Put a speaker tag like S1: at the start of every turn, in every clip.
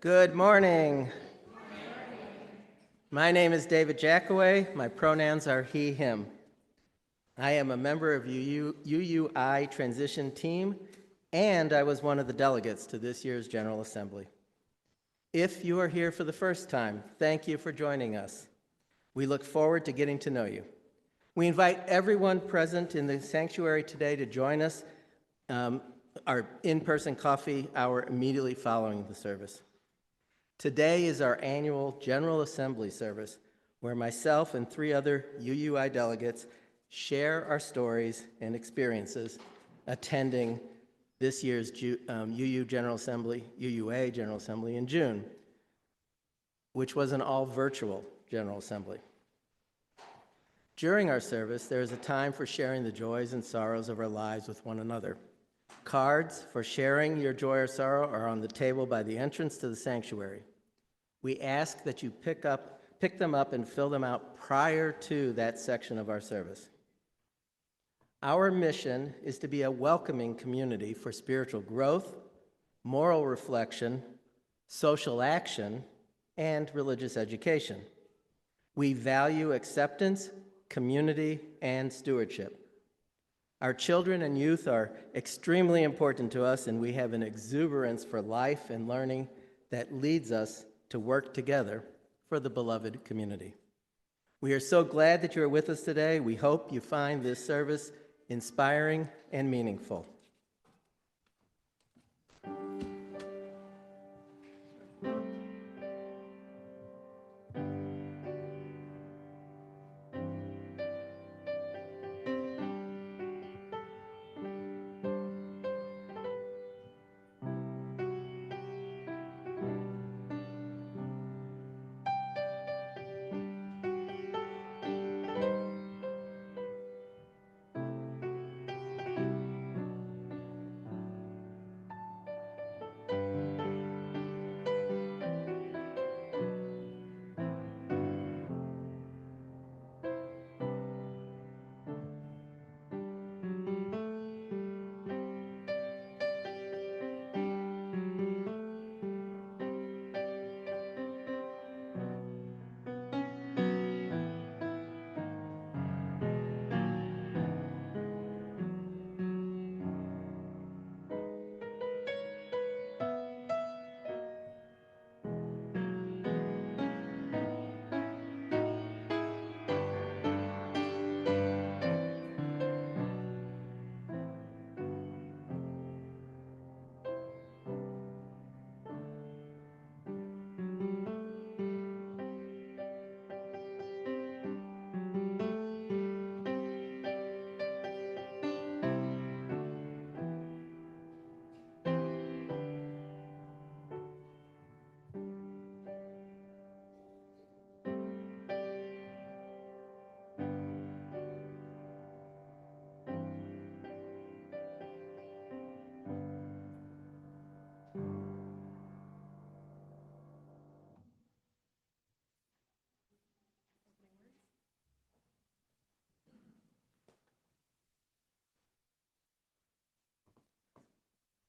S1: Good morning. My name is David Jackaway. My pronouns are he, him. I am a member of UUI Transition Team, and I was one of the delegates to this year's General Assembly. If you are here for the first time, thank you for joining us. We look forward to getting to know you. We invite everyone present in the sanctuary today to join us our in-person coffee hour immediately following the service. Today is our annual General Assembly service, where myself and 3 other UUI delegates share our stories and experiences attending this year's UUA General Assembly in June, which was an all-virtual General Assembly. During our service, there is a time for sharing the joys and sorrows of our lives with one another. Cards for sharing your joy or sorrow are on the table by the entrance to the sanctuary. We ask that you pick them up and fill them out prior to that section of our service. Our mission is to be a welcoming community for spiritual growth, moral reflection, social action, and religious education. We value acceptance, community, and stewardship. Our children and youth are extremely important to us, and we have an exuberance for life and learning that leads us to work together for the beloved community. We are so glad that you are with us today. We hope you find this service inspiring and meaningful.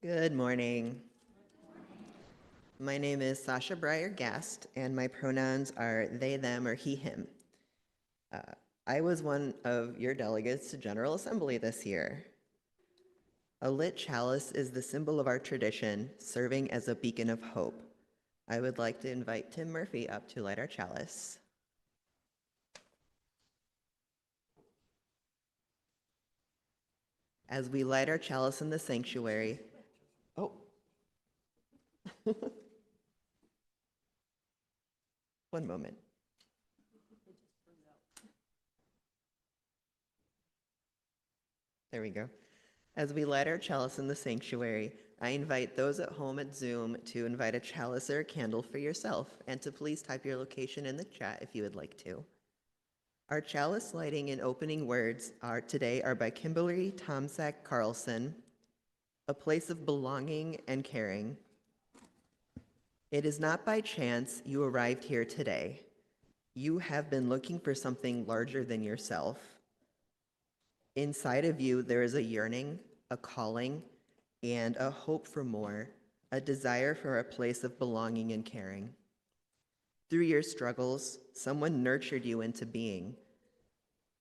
S2: Good morning. My name is Sasha Breyer-Gast, and my pronouns are they, them, or he, him. I was one of your delegates to General Assembly this year. A lit chalice is the symbol of our tradition, serving as a beacon of hope. I would like to invite Tim Murphy up to light our chalice. As we light our chalice in the sanctuary, one moment. There we go. As we light our chalice in the sanctuary, I invite those at home at Zoom to invite a chalice or a candle for yourself, and to please type your location in the chat if you would like to. Our chalice lighting and opening words today are by Kimberly Tomczak Carlson, "A place of belonging and caring." It is not by chance you arrived here today. You have been looking for something larger than yourself. Inside of you, there is a yearning, a calling, and a hope for more, a desire for a place of belonging and caring. Through your struggles, someone nurtured you into being,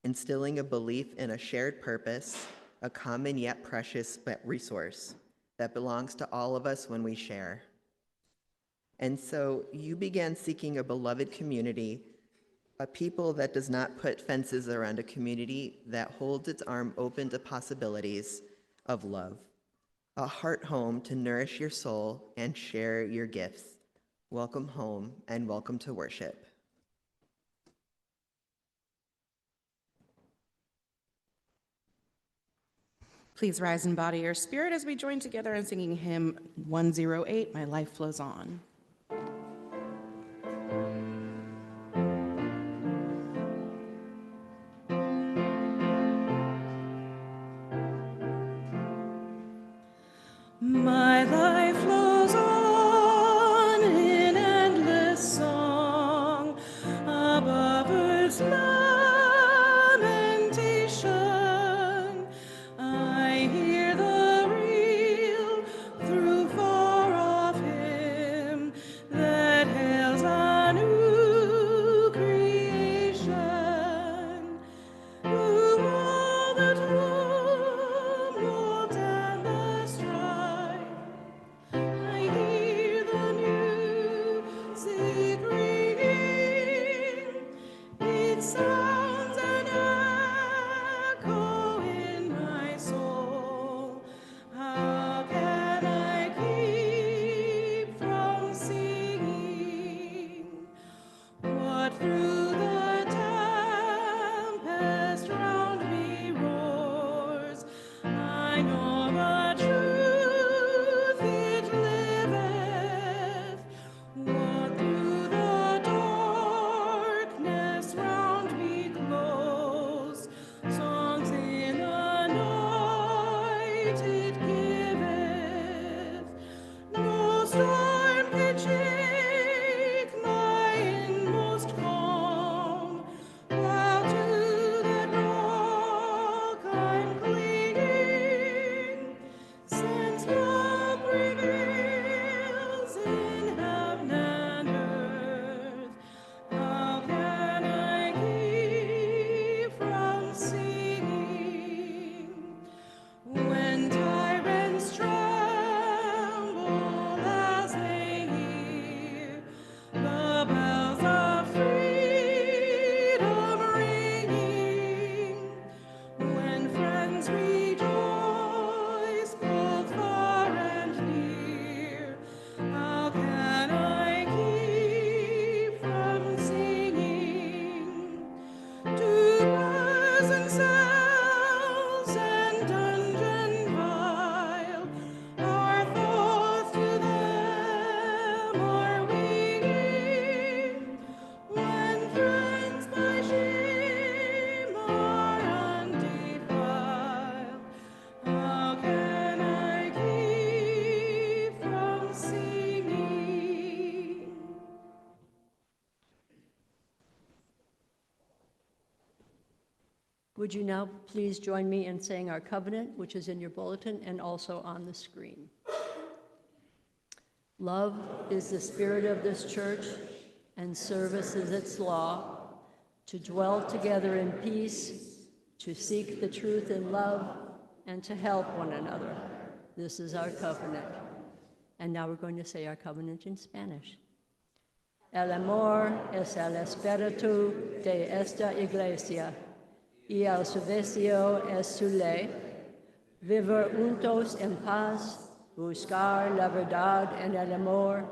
S2: instilling a belief in a shared purpose, a common yet precious resource that belongs to all of us when we share. And so you began seeking a beloved community, a people that does not put fences around a community that holds its arm open to possibilities of love, a heart home to nourish your soul and share your gifts. Welcome home and welcome to worship.
S3: Please rise in body or spirit as we join together in singing hymn 108, My Life Flows On. My life flows on in endless song above earth's lamentation. I hear the reel through far off hymn that hails a new creation. Through all the tumult and the strife, I hear the music ringing. It sounds an echo in my soul. How can I keep from singing what through the tempest round me roars? I know the truth, it liveth. What through the darkness round me glows? Songs in the night it giveth. No storm can shake my inmost calm, while to that rock I'm clinging. Since love prevails in heaven and earth, how can I keep from singing? When tyrants tremble as they hear the bells of freedom ringing, when friends rejoice both far and near, how can I keep from singing? To prison cells and dungeon vile, our thoughts to them are winging. When friends by shame are undefiled, how can I keep from singing?
S4: Would you now please join me in saying our covenant, which is in your bulletin and also on the screen? Love is the spirit of this church, and service is its law, to dwell together in peace, to seek the truth in love, and to help one another. This is our covenant. And now we're going to say our covenant in Spanish. El amor es el espíritu de esta iglesia, y el servicio es su ley, vivir juntos en paz, buscar la verdad en el amor,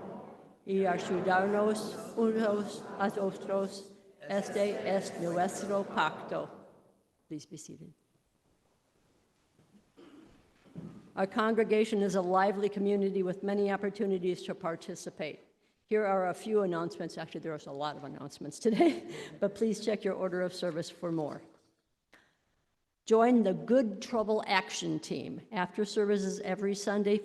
S4: y ayudarnos unos a otros. Este es nuestro pacto. Please be seated. Our congregation is a lively community with many opportunities to participate. Here are a few announcements. Actually, there's a lot of announcements today, but please check your order of service for more. Join the Good Trouble Action Team after services every Sunday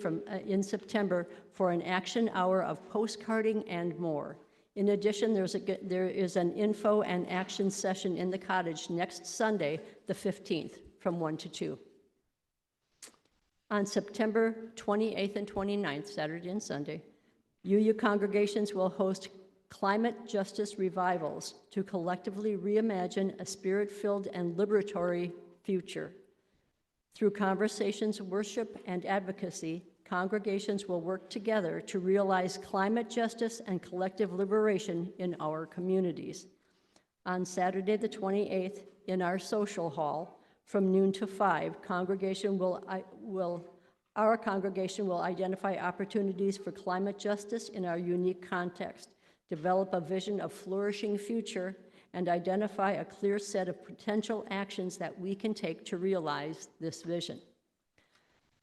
S4: in September for an action hour of postcarding and more. In addition, there is an info and action session in the cottage next Sunday, the 15th, from 1 to 2. On September 28th and 29th, Saturday and Sunday, UU congregations will host climate justice revivals to collectively reimagine a spirit-filled and liberatory future. Through conversations, worship, and advocacy, congregations will work together to realize climate justice and collective liberation in our communities. On Saturday, the 28th, in our social hall, from noon to 5, our congregation will identify opportunities for climate justice in our unique context, develop a vision of flourishing future, and identify a clear set of potential actions that we can take to realize this vision.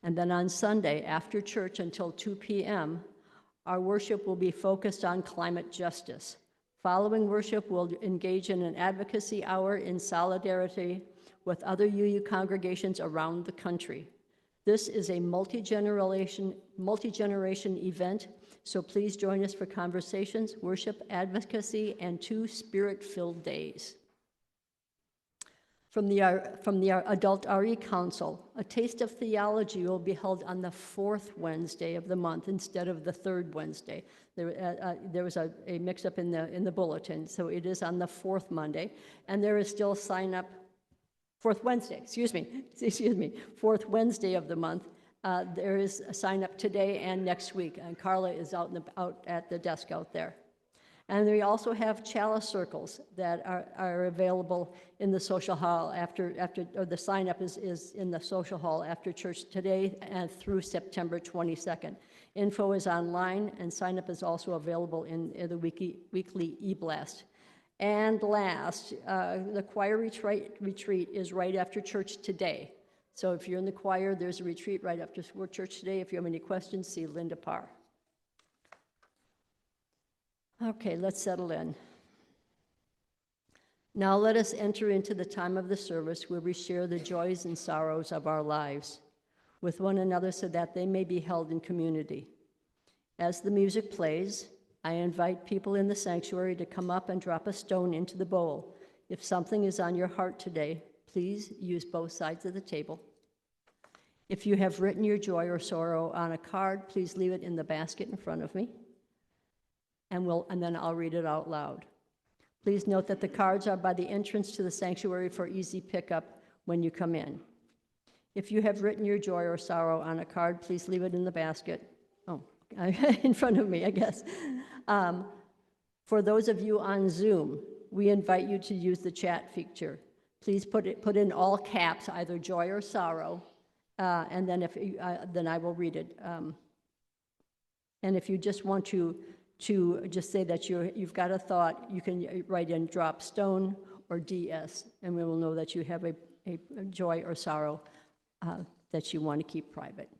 S4: And then on Sunday, after church until 2 p.m., our worship will be focused on climate justice. Following worship, we'll engage in an advocacy hour in solidarity with other UU congregations around the country. This is a multi-generation event, so please join us for conversations, worship, advocacy, and 2 spirit-filled days. From the Adult RE Council, a taste of theology will be held on the 4th Wednesday of the month instead of the 3rd Wednesday. There was a mix-up in the bulletin, so it is on the 4th Monday, and there is still sign-up. 4th Wednesday, excuse me, 4th Wednesday of the month. There is a sign-up today and next week, and Carla is out at the desk out there. And we also have chalice circles that are available in the social hall or the sign-up is in the social hall after church today and through September 22nd. Info is online, and sign-up is also available in the weekly e-blast. And last, the choir retreat is right after church today. So if you're in the choir, there's a retreat right after church today. If you have any questions, see Linda Parr. Okay, let's settle in. Now let us enter into the time of the service where we share the joys and sorrows of our lives with one another so that they may be held in community. As the music plays, I invite people in the sanctuary to come up and drop a stone into the bowl. If something is on your heart today, please use both sides of the table. If you have written your joy or sorrow on a card, please leave it in the basket in front of me, and then I'll read it out loud. Please note that the cards are by the entrance to the sanctuary for easy pickup when you come in. If you have written your joy or sorrow on a card, please leave it in the basket. Oh, in front of me, I guess. For those of you on Zoom, we invite you to use the chat feature. Please put in all caps, either joy or sorrow, and then then I will read it. And if you just want to just say that you've got a thought, you can write in drop stone or DS, and we will know that you have a joy or sorrow that you want to keep private.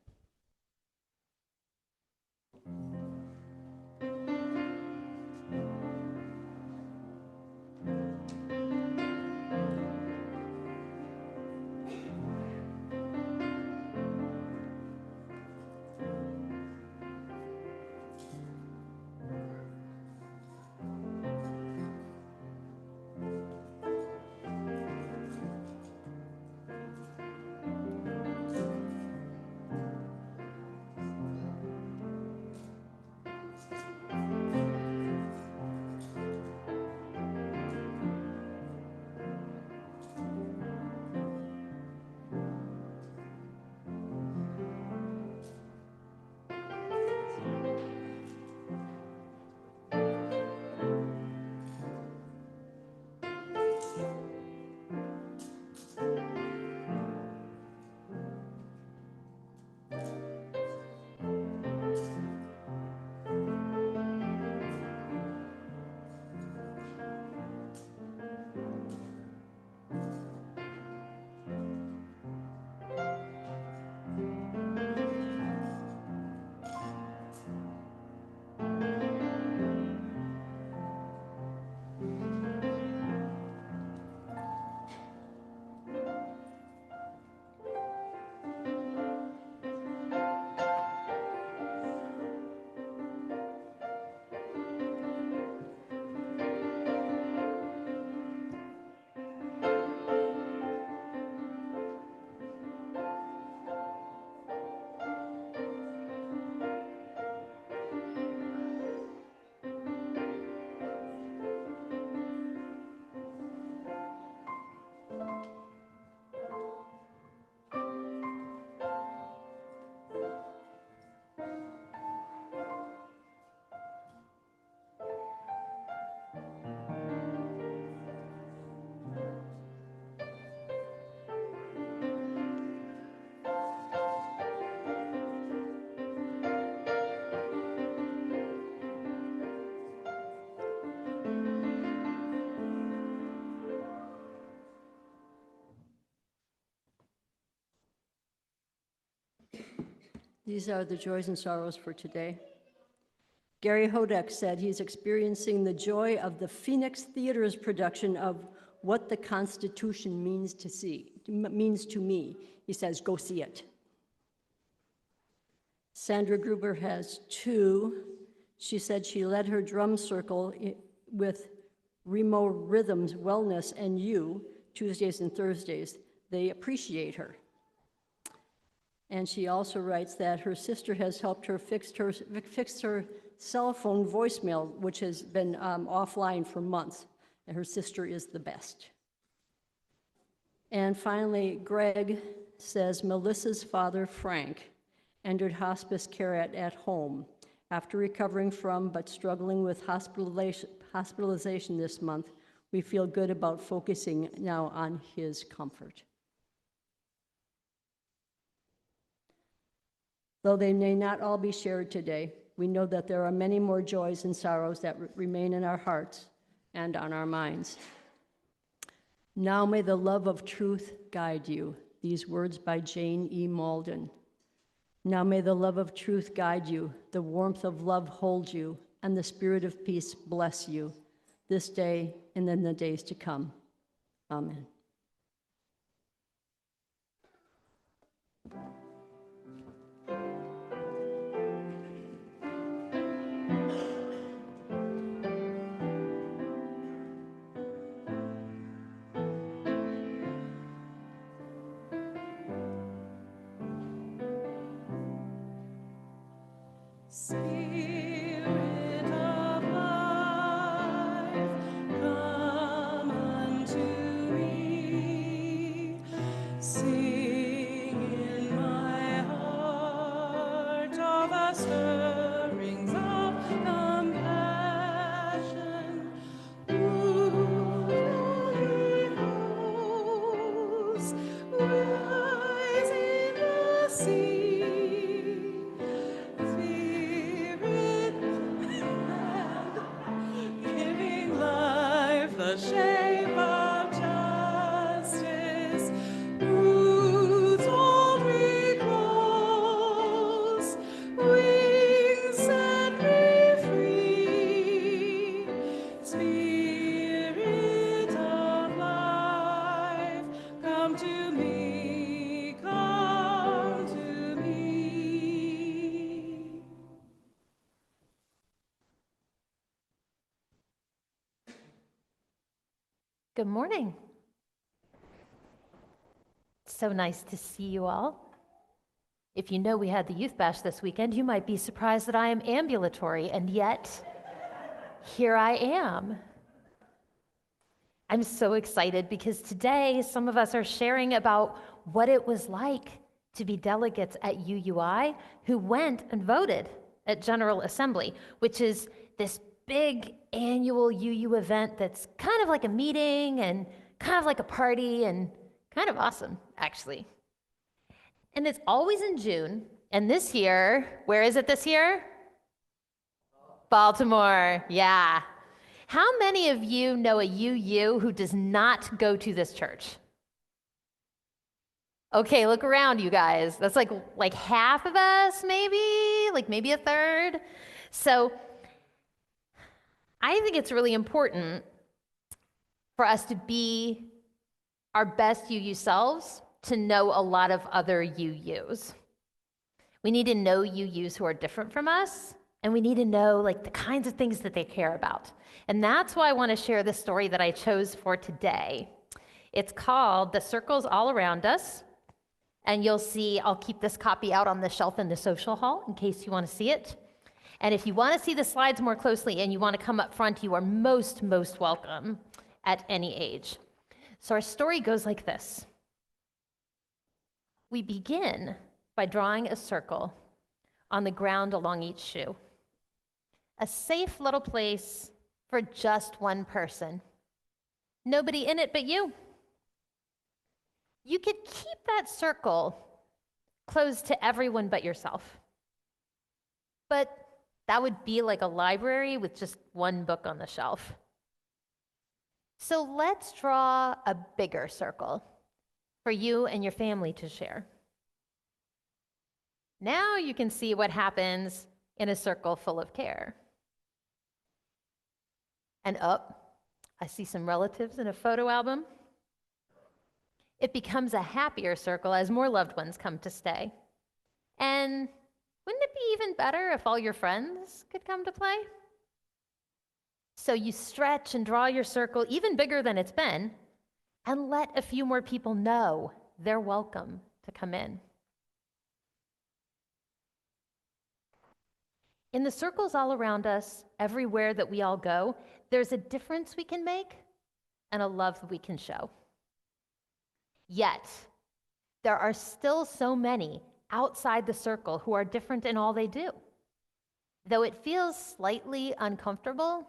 S4: These are the joys and sorrows for today. Gary Hodek said he's experiencing the joy of the Phoenix Theater's production of What the Constitution Means to Me. He says, go see it. Sandra Gruber has 2. She said she led her drum circle with Remo Rhythms Wellness and You, Tuesdays and Thursdays. They appreciate her. And she also writes that her sister has helped her fix her cell phone voicemail, which has been offline for months. And her sister is the best. And finally, Greg says Melissa's father, Frank, entered hospice care at home. After recovering from but struggling with hospitalization this month, we feel good about focusing now on his comfort. Though they may not all be shared today, we know that there are many more joys and sorrows that remain in our hearts and on our minds. Now may the love of truth guide you. These words by Jane E. Malden. Now may the love of truth guide you, the warmth of love hold you, and the spirit of peace bless you this day and in the days to come. Amen.
S3: Spirit of life, come unto me. Sing in my heart all the stirrings of compassion. Holy hosts, rise in the sea. Giving life the shape of justice, roots old recalls, wings set me free. Spirit of life, come to me, come to me.
S5: Good morning. So nice to see you all. If you know we had the Youth Bash this weekend, you might be surprised that I am ambulatory, and yet here I am. I'm so excited because today some of us are sharing about what it was like to be delegates at UUI who went and voted at General Assembly, which is this big annual UU event that's kind of like a meeting and kind of like a party and kind of awesome, actually. And it's always in June. And this year, where is it this year? Baltimore, yeah. How many of you know a UU who does not go to this church? Okay, look around, you guys. That's like half of us, maybe, like maybe a third. So I think it's really important for us to be our best UU selves, to know a lot of other UUs. We need to know UUs who are different from us, and we need to know like the kinds of things that they care about. And that's why I want to share the story that I chose for today. It's called The Circles All Around Us. And you'll see, I'll keep this copy out on the shelf in the social hall in case you want to see it. And if you want to see the slides more closely and you want to come up front, you are most welcome at any age. So our story goes like this. We begin by drawing a circle on the ground along each shoe. A safe little place for just one person. Nobody in it but you. You could keep that circle closed to everyone but yourself. But that would be like a library with just one book on the shelf. So let's draw a bigger circle for you and your family to share. Now you can see what happens in a circle full of care. And I see some relatives in a photo album. It becomes a happier circle as more loved ones come to stay. And wouldn't it be even better if all your friends could come to play? So you stretch and draw your circle even bigger than it's been, and let a few more people know they're welcome to come in. In the circles all around us, everywhere that we all go, there's a difference we can make and a love we can show. Yet, there are still so many outside the circle who are different in all they do. Though it feels slightly uncomfortable,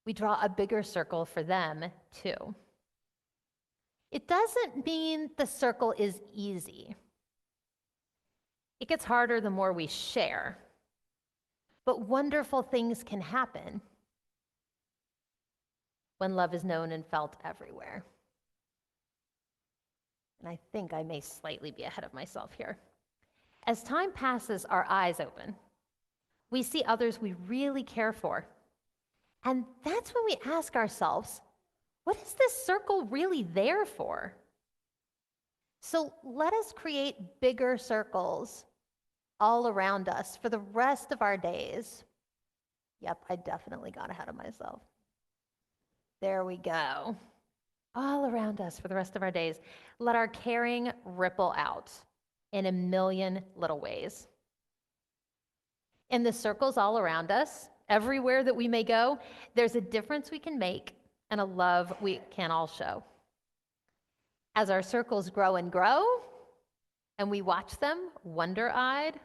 S5: we draw a bigger circle for them too. It doesn't mean the circle is easy. It gets harder the more we share, but wonderful things can happen when love is known and felt everywhere. And I think I may slightly be ahead of myself here. As time passes, our eyes open. We see others we really care for. And that's when we ask ourselves, what is this circle really there for? So let us create bigger circles all around us for the rest of our days. Yep, I definitely got ahead of myself. There we go. All around us for the rest of our days. Let our caring ripple out in a million little ways. In the circles all around us, everywhere that we may go, there's a difference we can make and a love we can all show. As our circles grow and grow, and we watch them wonder-eyed,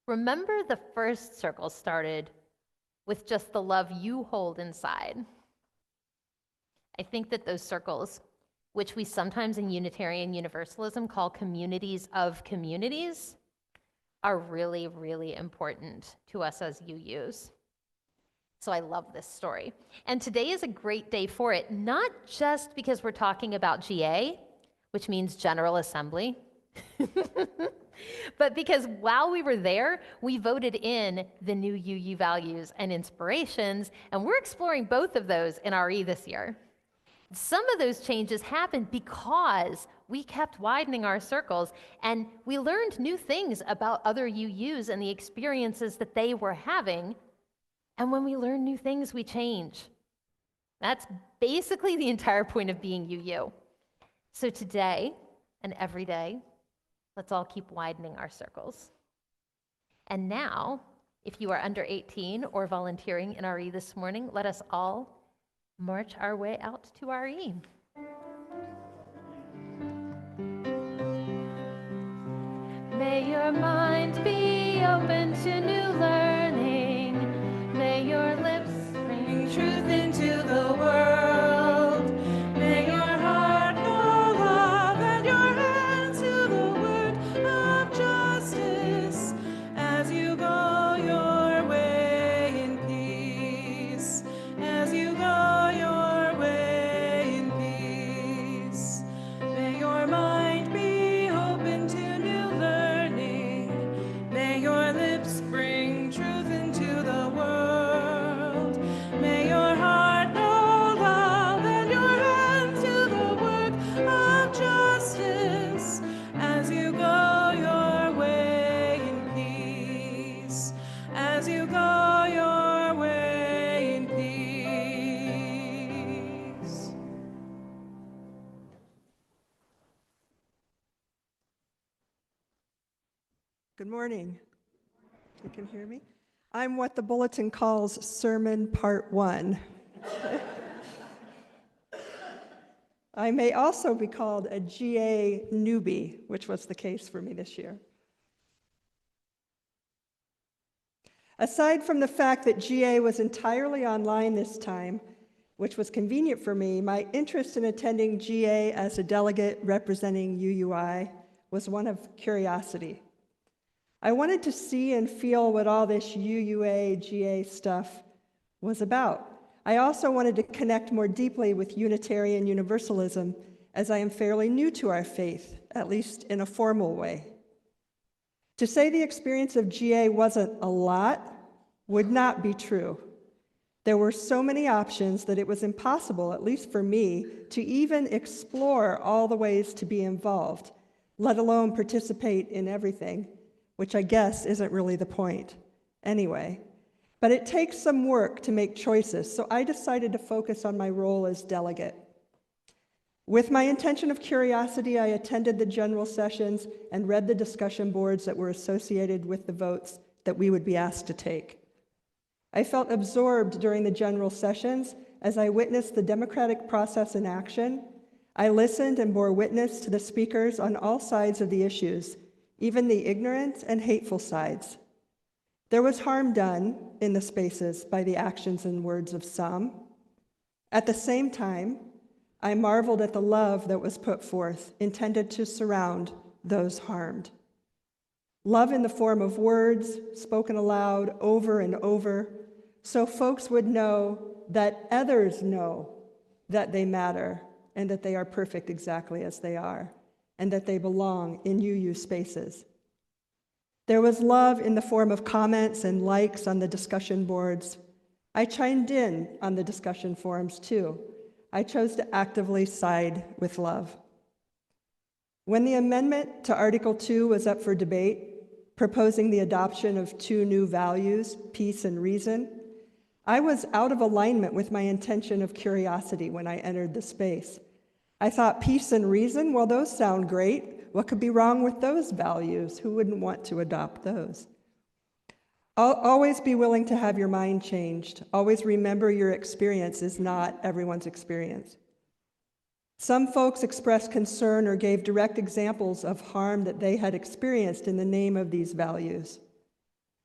S5: remember the first circle started with just the love you hold inside. I think that those circles, which we sometimes in Unitarian Universalism call communities of communities, are really, really important to us as UUs. So I love this story. And today is a great day for it, not just because we're talking about GA, which means General Assembly, but because while we were there, we voted in the new UU values and inspirations, and we're exploring both of those in RE this year. Some of those changes happened because we kept widening our circles, and we learned new things about other UUs and the experiences that they were having. And when we learn new things, we change. That's basically the entire point of being UU. So today and every day, let's all keep widening our circles. And now, if you are under 18 or volunteering in RE this morning, let us all march our way out to RE. May your mind be open to new learning. May your lips bring truth into the world. May your heart know love and your hands to the word of justice as you go your way in peace. As you go your way in peace. May your mind be open to new learning. May your lips bring truth into the world. May your heart know love and your hands to the work of justice as you go your way in peace. As you go your way in peace.
S6: Good morning. You can hear me? I'm what the bulletin calls Sermon Part 1. I may also be called a GA newbie, which was the case for me this year. Aside from the fact that GA was entirely online this time, which was convenient for me, my interest in attending GA as a delegate representing UUI was one of curiosity. I wanted to see and feel what all this UUA, GA stuff was about. I also wanted to connect more deeply with Unitarian Universalism, as I am fairly new to our faith, at least in a formal way. To say the experience of GA wasn't a lot would not be true. There were so many options that it was impossible, at least for me, to even explore all the ways to be involved, let alone participate in everything, which I guess isn't really the point anyway. But it takes some work to make choices, so I decided to focus on my role as delegate. With my intention of curiosity, I attended the general sessions and read the discussion boards that were associated with the votes that we would be asked to take. I felt absorbed during the general sessions as I witnessed the democratic process in action. I listened and bore witness to the speakers on all sides of the issues, even the ignorant and hateful sides. There was harm done in the spaces by the actions and words of some. At the same time, I marveled at the love that was put forth, intended to surround those harmed. Love in the form of words spoken aloud over and over, so folks would know that others know that they matter and that they are perfect exactly as they are, and that they belong in UU spaces. There was love in the form of comments and likes on the discussion boards. I chimed in on the discussion forums too. I chose to actively side with love. When the amendment to Article 2 was up for debate, proposing the adoption of 2 new values, peace and reason, I was out of alignment with my intention of curiosity when I entered the space. I thought peace and reason, well, those sound great. What could be wrong with those values? Who wouldn't want to adopt those? Always be willing to have your mind changed. Always remember your experience is not everyone's experience. Some folks expressed concern or gave direct examples of harm that they had experienced in the name of these values.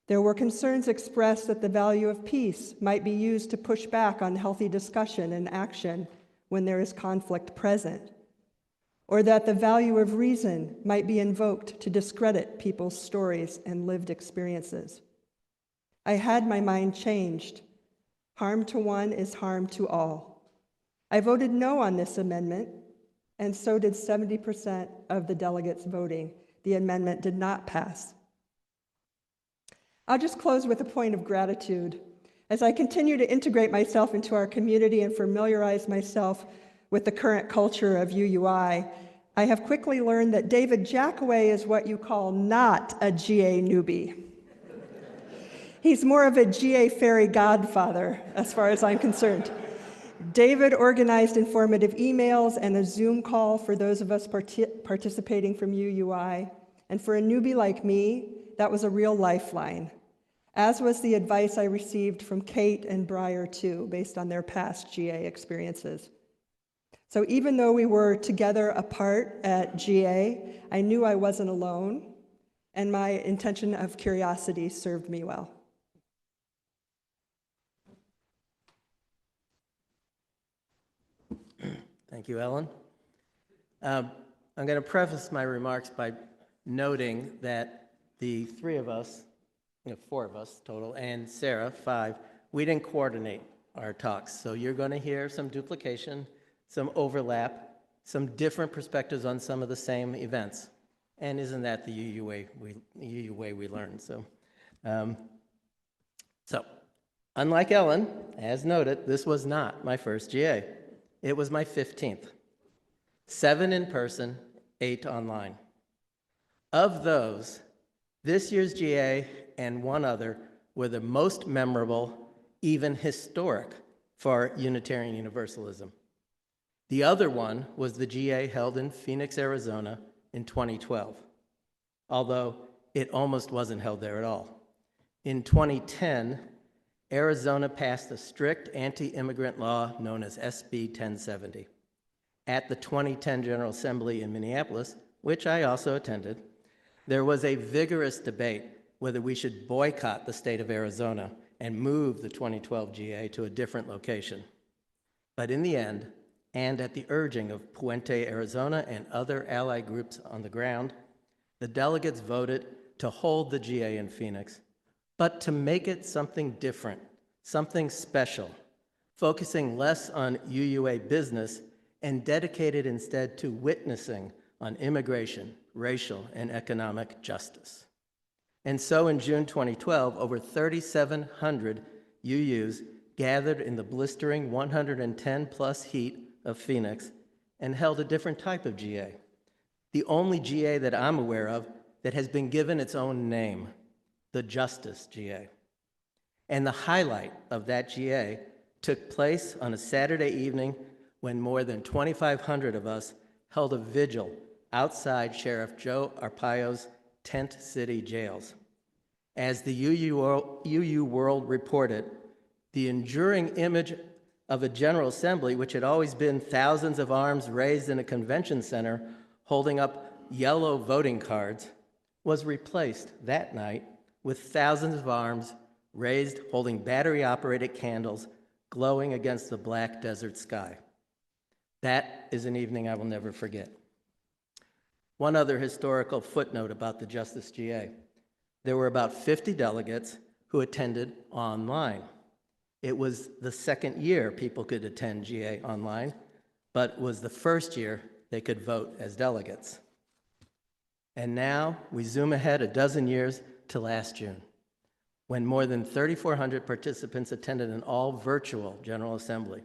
S6: There were concerns expressed that the value of peace might be used to push back on healthy discussion and action when there is conflict present, or that the value of reason might be invoked to discredit people's stories and lived experiences. I had my mind changed. Harm to one is harm to all. I voted no on this amendment, and so did 70% of the delegates voting. The amendment did not pass. I'll just close with a point of gratitude. As I continue to integrate myself into our community and familiarize myself with the current culture of UUI, I have quickly learned that David Jackaway is what you call not a GA newbie. He's more of a GA fairy godfather, as far as I'm concerned. David organized informative emails and a Zoom call for those of us participating from UUI. And for a newbie like me, that was a real lifeline, as was the advice I received from Kate and Briar, too, based on their past GA experiences. So even though we were together apart at GA, I knew I wasn't alone, and my intention of curiosity served me well.
S1: Thank you, Ellen. I'm going to preface my remarks by noting that the 3 of us, 4 of us total, and Sarah, 5, we didn't coordinate our talks. So you're going to hear some duplication, some overlap, some different perspectives on some of the same events. And isn't that the UU way we learn? So unlike Ellen, as noted, this was not my first GA. It was my 15th. 7 in person, 8 online. Of those, this year's GA and one other were the most memorable, even historic, for Unitarian Universalism. The other one was the GA held in Phoenix, Arizona in 2012, although it almost wasn't held there at all. In 2010, Arizona passed a strict anti-immigrant law known as SB 1070. At the 2010 General Assembly in Minneapolis, which I also attended, there was a vigorous debate whether we should boycott the state of Arizona and move the 2012 GA to a different location. But in the end, and at the urging of Puente, Arizona and other ally groups on the ground, the delegates voted to hold the GA in Phoenix, but to make it something different, something special, focusing less on UUA business and dedicated instead to witnessing on immigration, racial, and economic justice. And so in June 2012, over 3,700 UUs gathered in the blistering 110-plus heat of Phoenix and held a different type of GA, the only GA that I'm aware of that has been given its own name, the Justice GA. And the highlight of that GA took place on a Saturday evening when more than 2,500 of us held a vigil outside Sheriff Joe Arpaio's tent city jails. As the UU World reported, the enduring image of a General Assembly, which had always been thousands of arms raised in a convention center holding up yellow voting cards, was replaced that night with thousands of arms raised holding battery-operated candles glowing against the black desert sky. That is an evening I will never forget. One other historical footnote about the Justice GA. There were about 50 delegates who attended online. It was the second year people could attend GA online, but was the first year they could vote as delegates. And now we zoom ahead a dozen years to last June, when more than 3,400 participants attended an all-virtual General Assembly.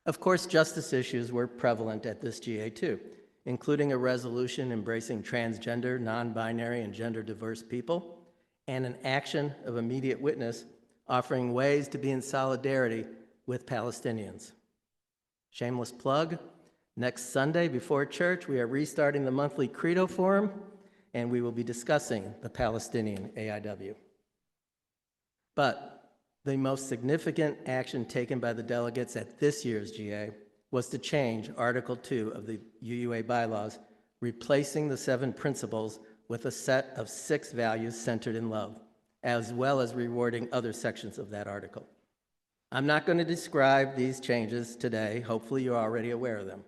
S1: Of course, justice issues were prevalent at this GA too, including a resolution embracing transgender, non-binary, and gender-diverse people, and an action of immediate witness offering ways to be in solidarity with Palestinians. Shameless plug, next Sunday before church, we are restarting the monthly Credo Forum, and we will be discussing the Palestinian AIW. But the most significant action taken by the delegates at this year's GA was to change Article 2 of the UUA bylaws, replacing the 7 principles with a set of 6 values centered in love, as well as rewarding other sections of that article. I'm not going to describe these changes today. Hopefully you're already aware of them.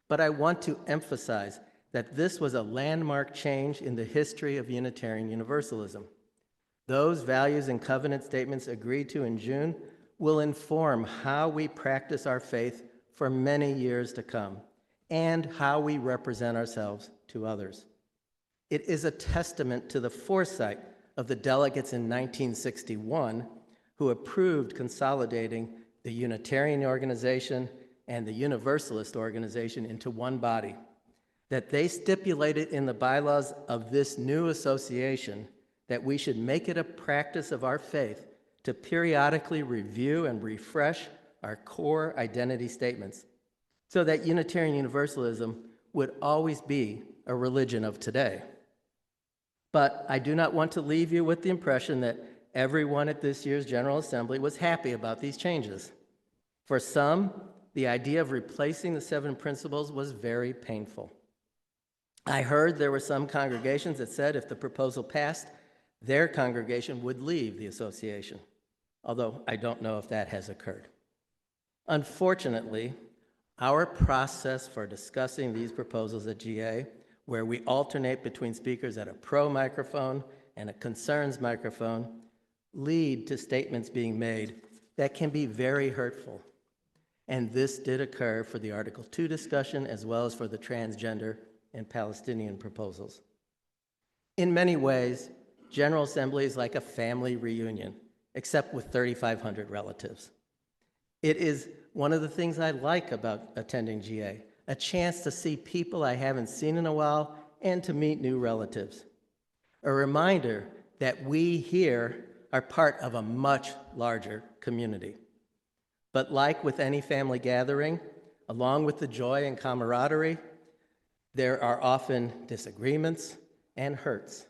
S1: But I want to emphasize that this was a landmark change in the history of Unitarian Universalism. Those values and covenant statements agreed to in June will inform how we practice our faith for many years to come, and how we represent ourselves to others. It is a testament to the foresight of the delegates in 1961 who approved consolidating the Unitarian organization and the Universalist organization into one body, that they stipulated in the bylaws of this new association that we should make it a practice of our faith to periodically review and refresh our core identity statements so that Unitarian Universalism would always be a religion of today. But I do not want to leave you with the impression that everyone at this year's General Assembly was happy about these changes. For some, the idea of replacing the 7 principles was very painful. I heard there were some congregations that said if the proposal passed, their congregation would leave the association, although I don't know if that has occurred. Unfortunately, our process for discussing these proposals at GA, where we alternate between speakers at a pro microphone and a concerns microphone, lead to statements being made that can be very hurtful. And this did occur for the Article 2 discussion as well as for the transgender and Palestinian proposals. In many ways, General Assembly is like a family reunion, except with 3,500 relatives. It is one of the things I like about attending GA, a chance to see people I haven't seen in a while and to meet new relatives. A reminder that we here are part of a much larger community. But like with any family gathering, along with the joy and camaraderie, there are often disagreements and hurts,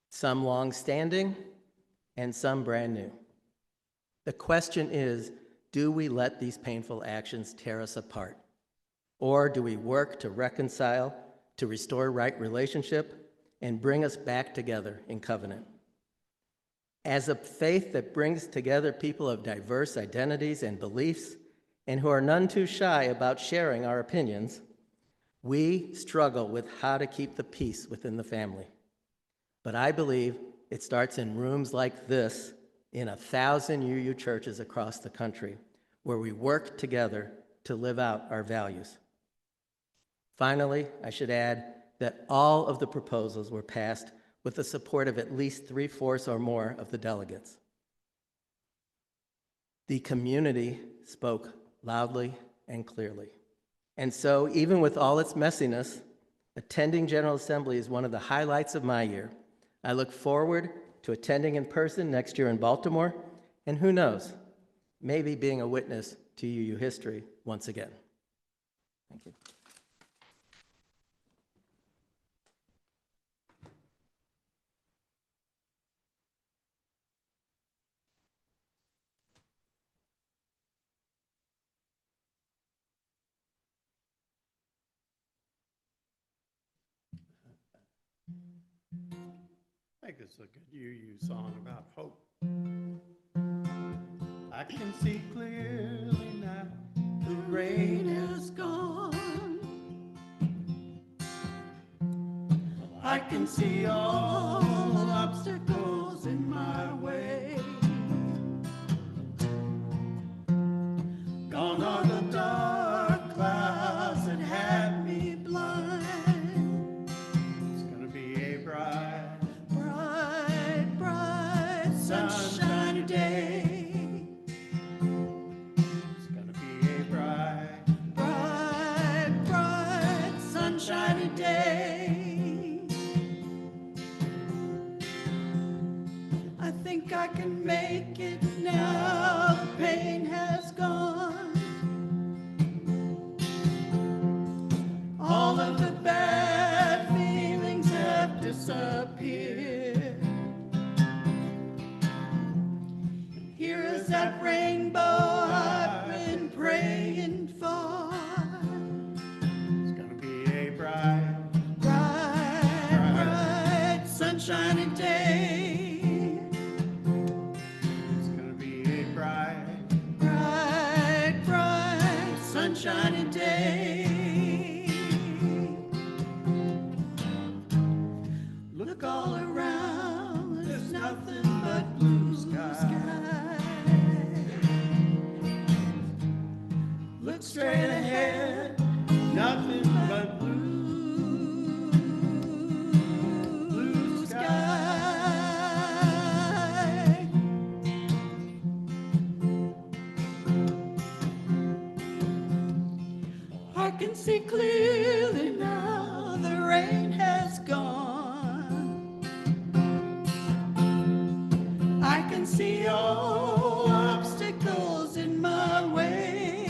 S1: some long-standing and some brand new. The question is, do we let these painful actions tear us apart? Or do we work to reconcile, to restore right relationship, and bring us back together in covenant? As a faith that brings together people of diverse identities and beliefs, and who are none too shy about sharing our opinions, we struggle with how to keep the peace within the family. But I believe it starts in rooms like this in 1,000 UU churches across the country, where we work together to live out our values. Finally, I should add that all of the proposals were passed with the support of at least 3/4 or more of the delegates. The community spoke loudly and clearly. And so, even with all its messiness, attending General Assembly is one of the highlights of my year. I look forward to attending in person next year in Baltimore, and who knows, maybe being a witness to UU history once again. Thank you.
S7: I think it's a good UU song about hope. I can see clearly now, the rain is gone. I can see all the obstacles in my way. Gone are the dark clouds that had me blind. It's gonna be a bright, bright, sunshiny day. It's gonna be a bright, sunshiny day. I think I can make it now. The pain has gone. All of the bad feelings have disappeared. Here is that rainbow I've been praying for. It's gonna be a bright, sunshiny day. It's gonna be a bright, sunshiny day. Look all around, there's nothing but blue sky. Look straight ahead, nothing but blue sky. I can see clearly now, the rain has gone. I can see all obstacles in my way.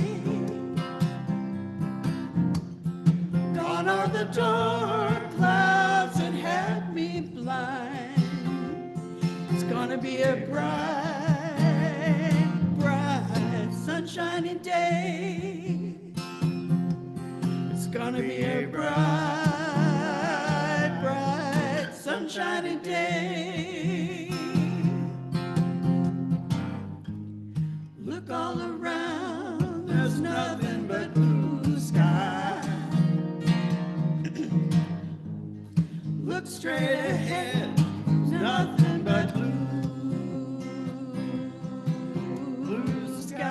S7: Gone are the dark clouds that had me blind. It's gonna be a bright, sunshiny day. It's gonna be a bright, sunshiny day. Look all around, there's nothing but blue sky. Look straight ahead, nothing but blue sky.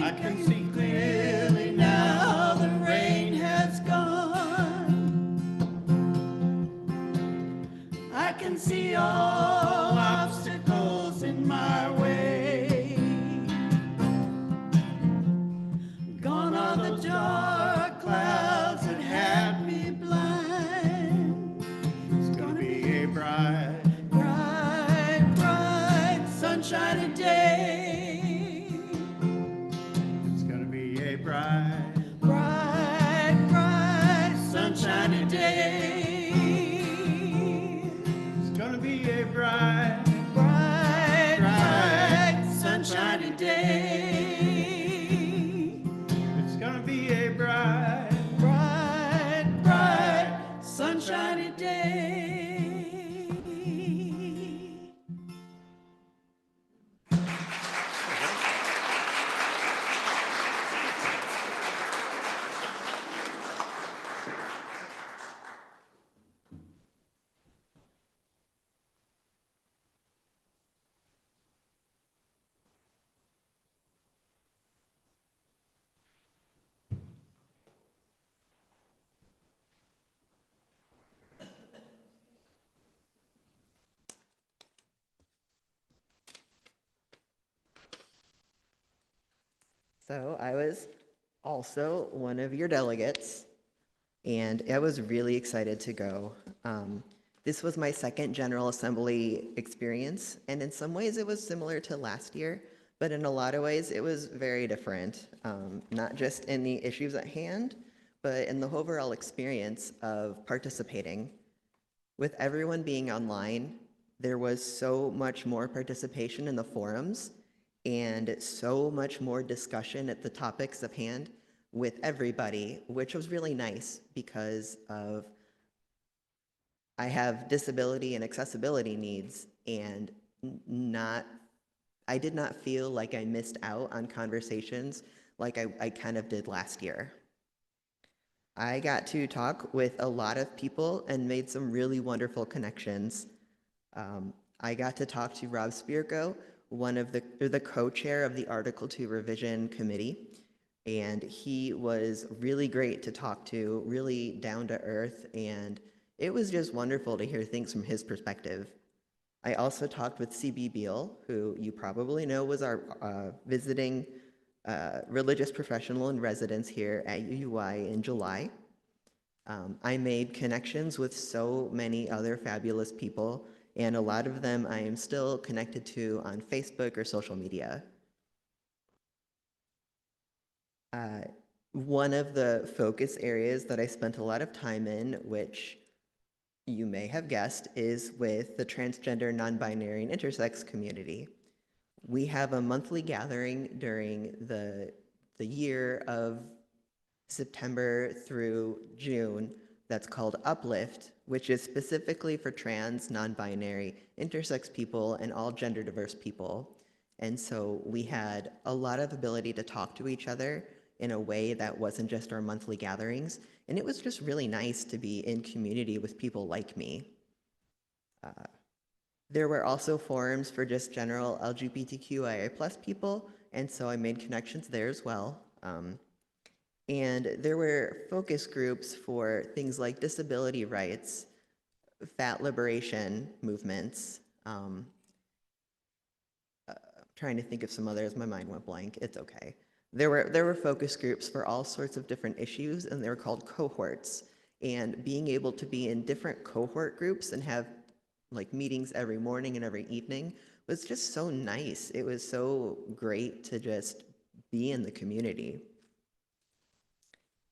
S7: I can see clearly now, the rain has gone. I can see all obstacles in my way. Gone are the dark clouds that had me blind. It's gonna be a bright, sunshiny day. It's gonna be a bright, sunshiny day. It's gonna be a bright, sunshiny day. It's gonna be a bright, sunshiny day.
S2: So I was also one of your delegates, and I was really excited to go. This was my second General Assembly experience, and in some ways it was similar to last year, but in a lot of ways it was very different, not just in the issues at hand, but in the overall experience of participating. With everyone being online, there was so much more participation in the forums and so much more discussion at the topics of hand with everybody, which was really nice because of I have disability and accessibility needs, and I did not feel like I missed out on conversations like I kind of did last year. I got to talk with a lot of people and made some really wonderful connections. I got to talk to Rob Spirko, one of the co-chair of the Article 2 Revision Committee, and he was really great to talk to, really down to earth, and it was just wonderful to hear things from his perspective. I also talked with C.B. Beal, who you probably know was our visiting religious professional in residence here at UUI in July. I made connections with so many other fabulous people, and a lot of them I am still connected to on Facebook or social media. One of the focus areas that I spent a lot of time in, which you may have guessed, is with the transgender, non-binary, and intersex community. We have a monthly gathering during the year of September through June that's called Uplift, which is specifically for trans, non-binary, intersex people, and all gender diverse people. And so we had a lot of ability to talk to each other in a way that wasn't just our monthly gatherings. And it was just really nice to be in community with people like me. There were also forums for just general LGBTQIA+ people, and so I made connections there as well. And there were focus groups for things like disability rights, fat liberation movements. Trying to think of some others, my mind went blank, it's okay. There were focus groups for all sorts of different issues, and they were called cohorts. And being able to be in different cohort groups and have like meetings every morning and every evening was just so nice. It was so great to just be in the community.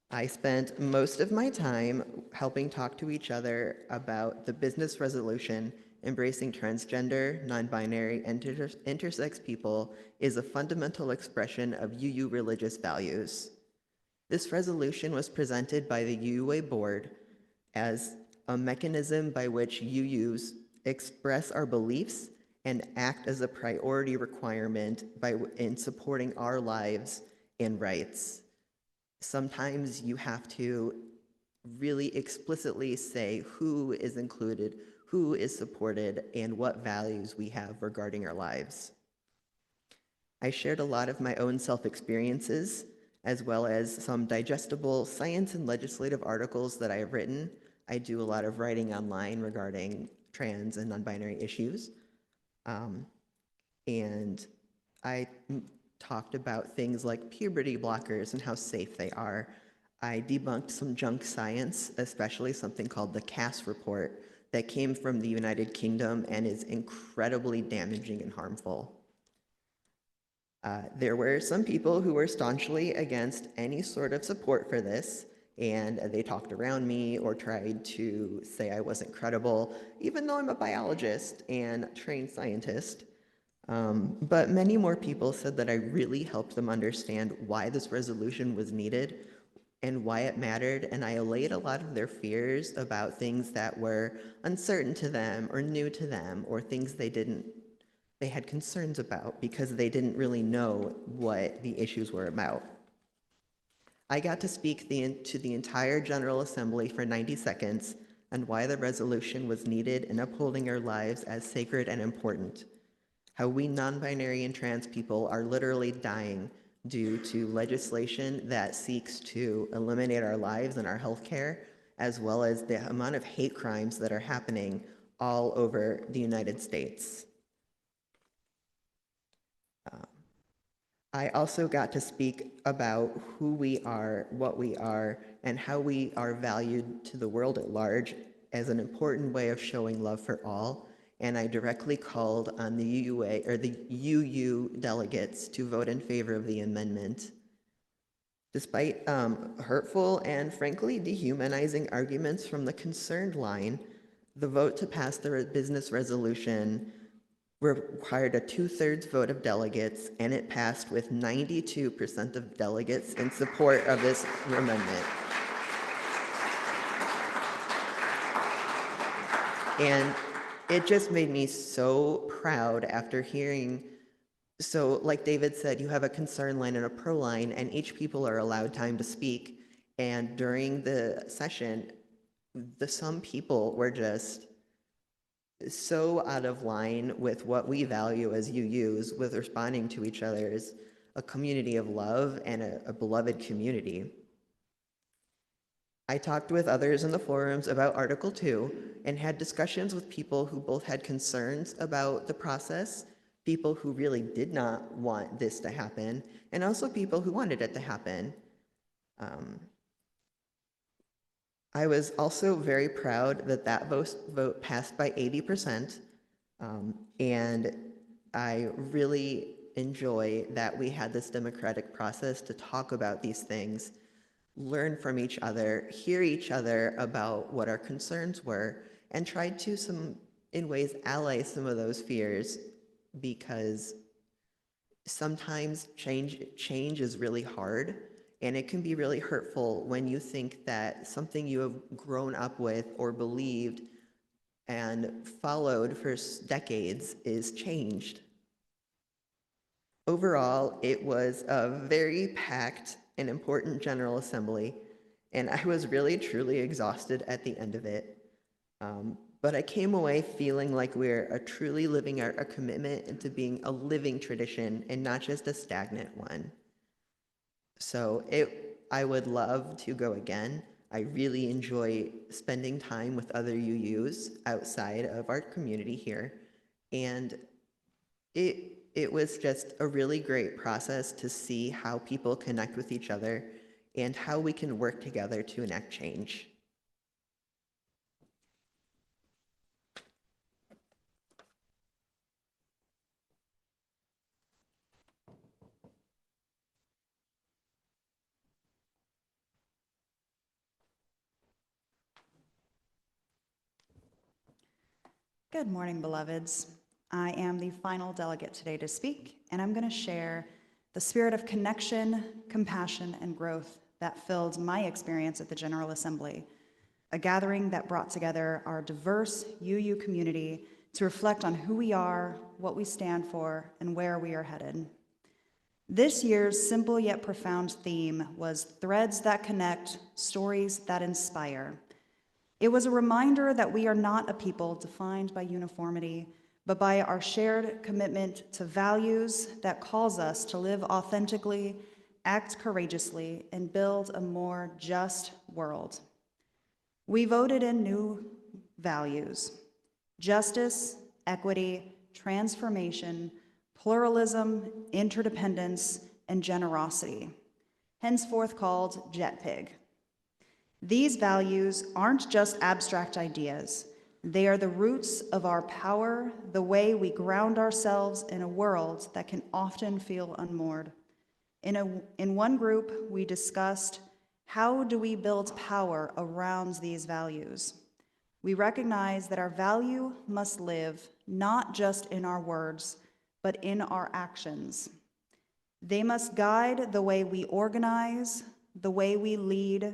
S2: I spent most of my time helping talk to each other about the business resolution embracing transgender, non-binary, and intersex people is a fundamental expression of UU religious values. This resolution was presented by the UUA board as a mechanism by which UUs express our beliefs and act as a priority requirement in supporting our lives and rights. Sometimes you have to really explicitly say who is included, who is supported, and what values we have regarding our lives. I shared a lot of my own self-experiences, as well as some digestible science and legislative articles that I have written. I do a lot of writing online regarding trans and non-binary issues. And I talked about things like puberty blockers and how safe they are. I debunked some junk science, especially something called the Cass report that came from the United Kingdom and is incredibly damaging and harmful. There were some people who were staunchly against any sort of support for this, and they talked around me or tried to say I wasn't credible, even though I'm a biologist and trained scientist. But many more people said that I really helped them understand why this resolution was needed and why it mattered, and I allayed a lot of their fears about things that were uncertain to them or new to them or things they had concerns about because they didn't really know what the issues were about. I got to speak to the entire General Assembly for 90 seconds on why the resolution was needed in upholding our lives as sacred and important. How we non-binary and trans people are literally dying due to legislation that seeks to eliminate our lives and our health care, as well as the amount of hate crimes that are happening all over the United States. I also got to speak about who we are, what we are, and how we are valued to the world at large as an important way of showing love for all. And I directly called on the UUA or the UU delegates to vote in favor of the amendment. Despite hurtful and frankly dehumanizing arguments from the concerned line, the vote to pass the business resolution required a 2/3 vote of delegates, and it passed with 92% of delegates in support of this amendment. And it just made me so proud after hearing. So like David said, you have a concern line and a pro line, and each people are allowed time to speak. And during the session, some people were just so out of line with what we value as UUs with responding to each other as a community of love and a beloved community. I talked with others in the forums about Article 2 and had discussions with people who both had concerns about the process, people who really did not want this to happen, and also people who wanted it to happen. I was also very proud that that vote passed by 80%, and I really enjoy that we had this democratic process to talk about these things, learn from each other, hear each other about what our concerns were, and try to, in ways, allay some of those fears, because sometimes change is really hard. And it can be really hurtful when you think that something you have grown up with or believed and followed for decades is changed. Overall, it was a very packed and important General Assembly, and I was really, truly exhausted at the end of it. But I came away feeling like we're truly living a commitment into being a living tradition and not just a stagnant one. So I would love to go again. I really enjoy spending time with other UUs outside of our community here. And it was just a really great process to see how people connect with each other and how we can work together to enact change.
S8: Good morning, beloveds. I am the final delegate today to speak, and I'm going to share the spirit of connection, compassion, and growth that filled my experience at the General Assembly, a gathering that brought together our diverse UU community to reflect on who we are, what we stand for, and where we are headed. This year's simple yet profound theme was Threads That Connect, Stories That Inspire. It was a reminder that we are not a people defined by uniformity, but by our shared commitment to values that calls us to live authentically, act courageously, and build a more just world. We voted in new values: justice, equity, transformation, pluralism, interdependence, and generosity, henceforth called JETPIG. These values aren't just abstract ideas. They are the roots of our power, the way we ground ourselves in a world that can often feel unmoored. In one group, we discussed, how do we build power around these values? We recognize that our value must live not just in our words, but in our actions. They must guide the way we organize, the way we lead,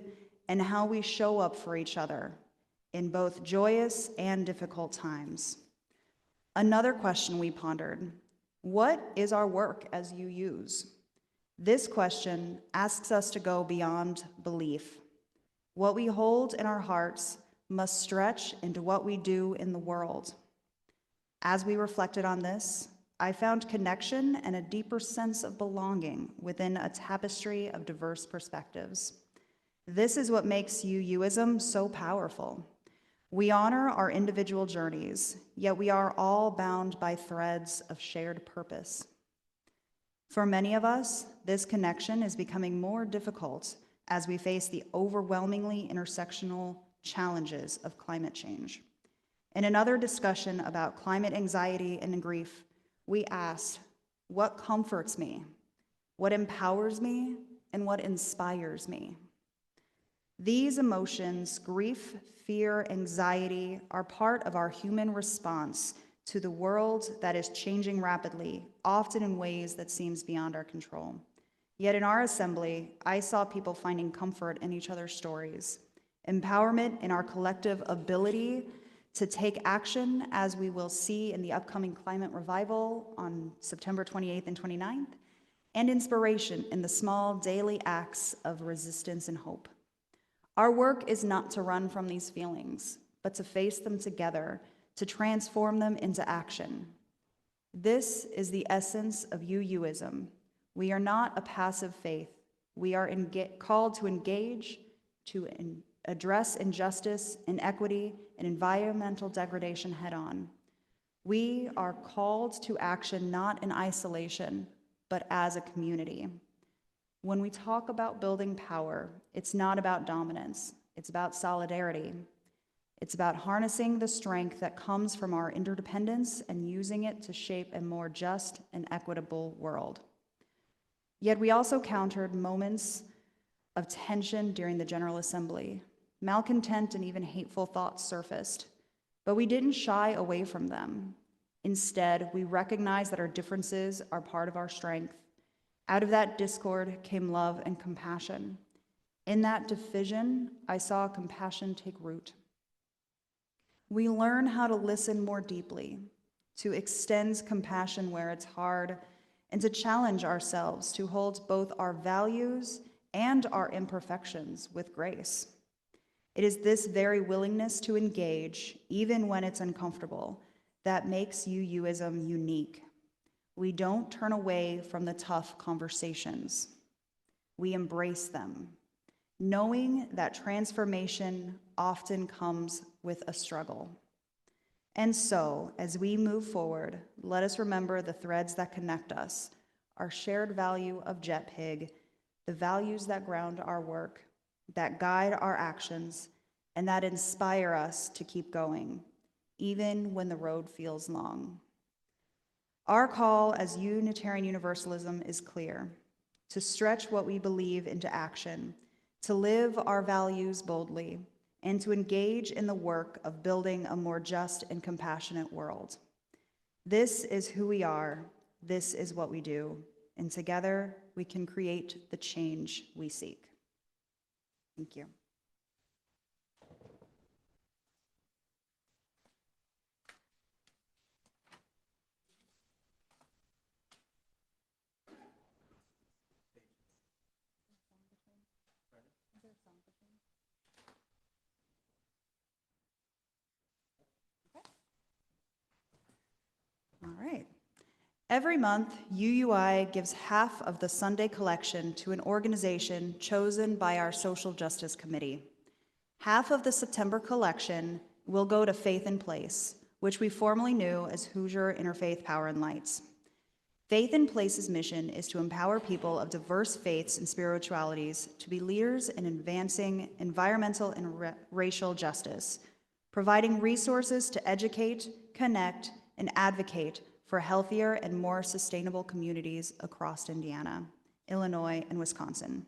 S8: and how we show up for each other in both joyous and difficult times. Another question we pondered: what is our work as UUs? This question asks us to go beyond belief. What we hold in our hearts must stretch into what we do in the world. As we reflected on this, I found connection and a deeper sense of belonging within a tapestry of diverse perspectives. This is what makes UUism so powerful. We honor our individual journeys, yet we are all bound by threads of shared purpose. For many of us, this connection is becoming more difficult as we face the overwhelmingly intersectional challenges of climate change. In another discussion about climate anxiety and grief, we asked, what comforts me, what empowers me, and what inspires me? These emotions, grief, fear, anxiety, are part of our human response to the world that is changing rapidly, often in ways that seems beyond our control. Yet in our assembly, I saw people finding comfort in each other's stories, empowerment in our collective ability to take action, as we will see in the upcoming climate revival on September 28th and 29th, and inspiration in the small daily acts of resistance and hope. Our work is not to run from these feelings, but to face them together, to transform them into action. This is the essence of UUism. We are not a passive faith. We are called to engage, to address injustice, inequity, and environmental degradation head-on. We are called to action not in isolation, but as a community. When we talk about building power, it's not about dominance, it's about solidarity. It's about harnessing the strength that comes from our interdependence and using it to shape a more just and equitable world. Yet we also countered moments of tension during the General Assembly. Malcontent and even hateful thoughts surfaced, but we didn't shy away from them. Instead, we recognized that our differences are part of our strength. Out of that discord came love and compassion. In that division, I saw compassion take root. We learn how to listen more deeply, to extend compassion where it's hard, and to challenge ourselves to hold both our values and our imperfections with grace. It is this very willingness to engage, even when it's uncomfortable, that makes UUism unique. We don't turn away from the tough conversations. We embrace them, knowing that transformation often comes with a struggle. And so, as we move forward, let us remember the threads that connect us, our shared value of JetPig, the values that ground our work, that guide our actions, and that inspire us to keep going, even when the road feels long. Our call as Unitarian Universalism is clear: to stretch what we believe into action, to live our values boldly, and to engage in the work of building a more just and compassionate world. This is who we are, this is what we do, and together we can create the change we seek. Thank you. All right. Every month, UUI gives half of the Sunday collection to an organization chosen by our Social Justice Committee. Half of the September collection will go to Faith in Place, which we formerly knew as Hoosier Interfaith Power and Lights. Faith in Place's mission is to empower people of diverse faiths and spiritualities to be leaders in advancing environmental and racial justice, providing resources to educate, connect, and advocate for healthier and more sustainable communities across Indiana, Illinois, and Wisconsin.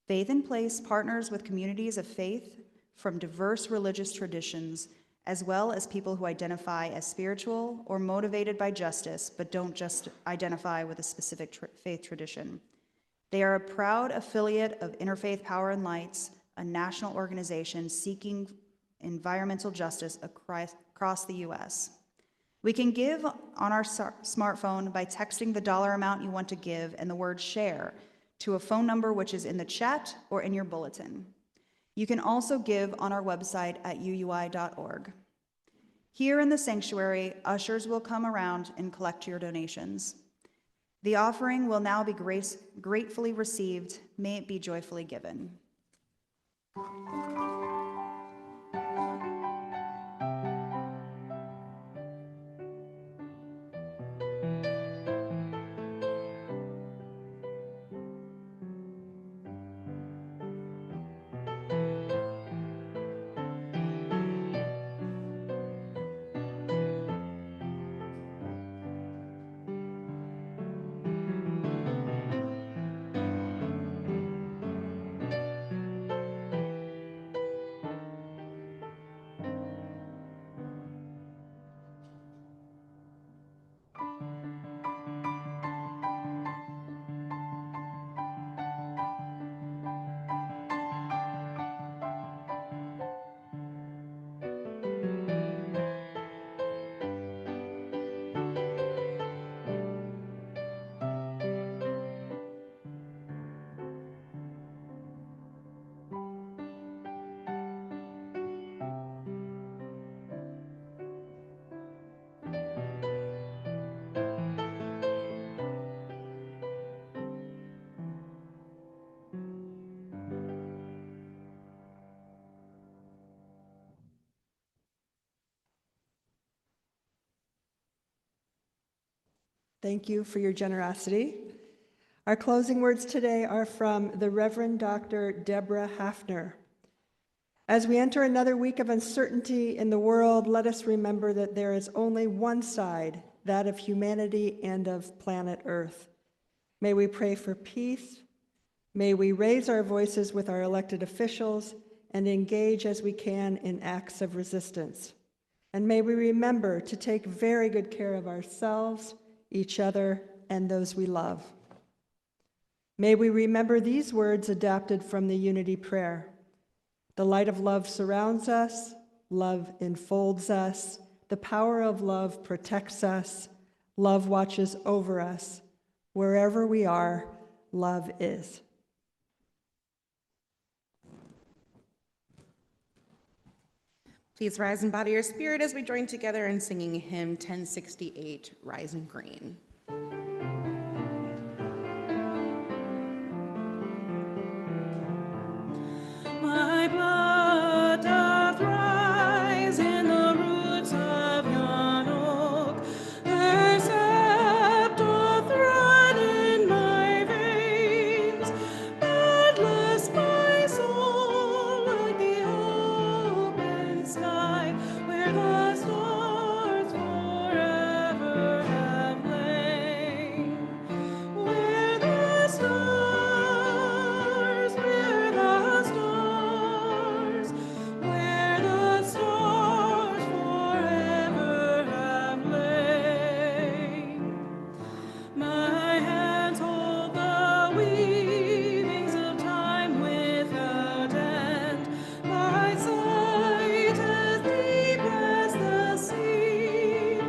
S8: Faith in Place partners with communities of faith from diverse religious traditions, as well as people who identify as spiritual or motivated by justice, but don't just identify with a specific faith tradition. They are a proud affiliate of Interfaith Power and Lights, a national organization seeking environmental justice across the U.S. We can give on our smartphone by texting the dollar amount you want to give and the word share to a phone number which is in the chat or in your bulletin. You can also give on our website at uui.org. Here in the sanctuary, ushers will come around and collect your donations. The offering will now be gratefully received. May it be joyfully given.
S6: Thank you for your generosity. Our closing words today are from the Reverend Dr. Deborah Hafner. As we enter another week of uncertainty in the world, let us remember that there is only one side, that of humanity and of planet Earth. May we pray for peace. May we raise our voices with our elected officials and engage as we can in acts of resistance. And may we remember to take very good care of ourselves, each other, and those we love. May we remember these words adapted from the Unity Prayer. The light of love surrounds us, love enfolds us, the power of love protects us, love watches over us. Wherever we are, love is.
S3: Please rise in body or spirit as we join together in singing hymn 1068, Rise in Green. My blood doth rise in the roots of yon oak. Their sap doth run in my veins. Boundless my soul like the open sky, where the stars forever have lain. Where the stars, where the stars, where the stars forever have lain. My hands hold the weavings of time without end. My sight as deep as the sea.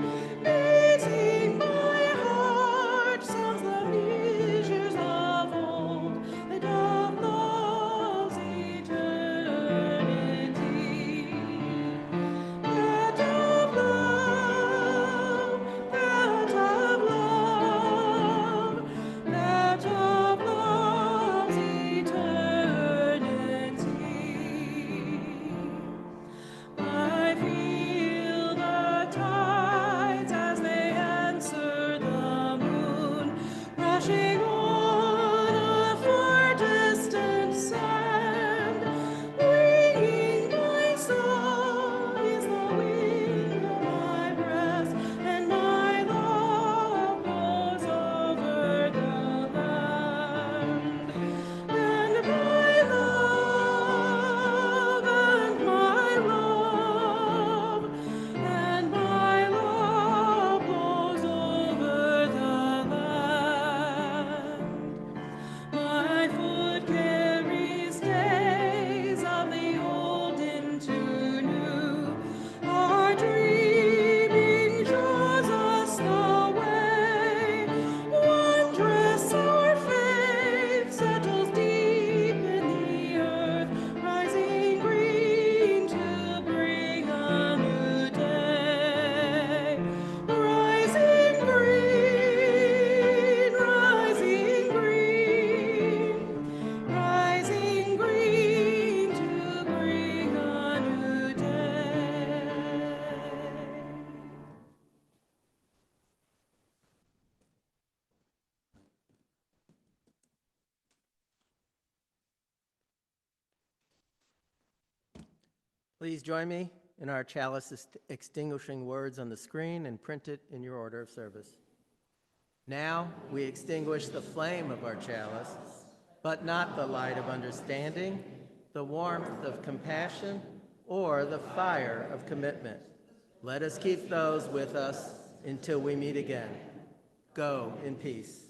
S3: Beating my heart sounds the measures of old, that of love's eternity. That of love, that of love, that of love's eternity. I feel the tides as they answer the moon, rushing on a far distant sand. Winging my song is the wind of my breast, and my love blows over the land. And my love, and my love, and my love blows over the land. My foot carries days of the old into new. Our dreaming shows us the way. Wondrous our faith settles deep in the earth, rising green to bring a new day. Rising green, rising green, rising green to bring a new day.
S1: Please join me in our chalice extinguishing words on the screen and print it in your order of service. Now we extinguish the flame of our chalice, but not the light of understanding, the warmth of compassion, or the fire of commitment. Let us keep those with us until we meet again. Go in peace.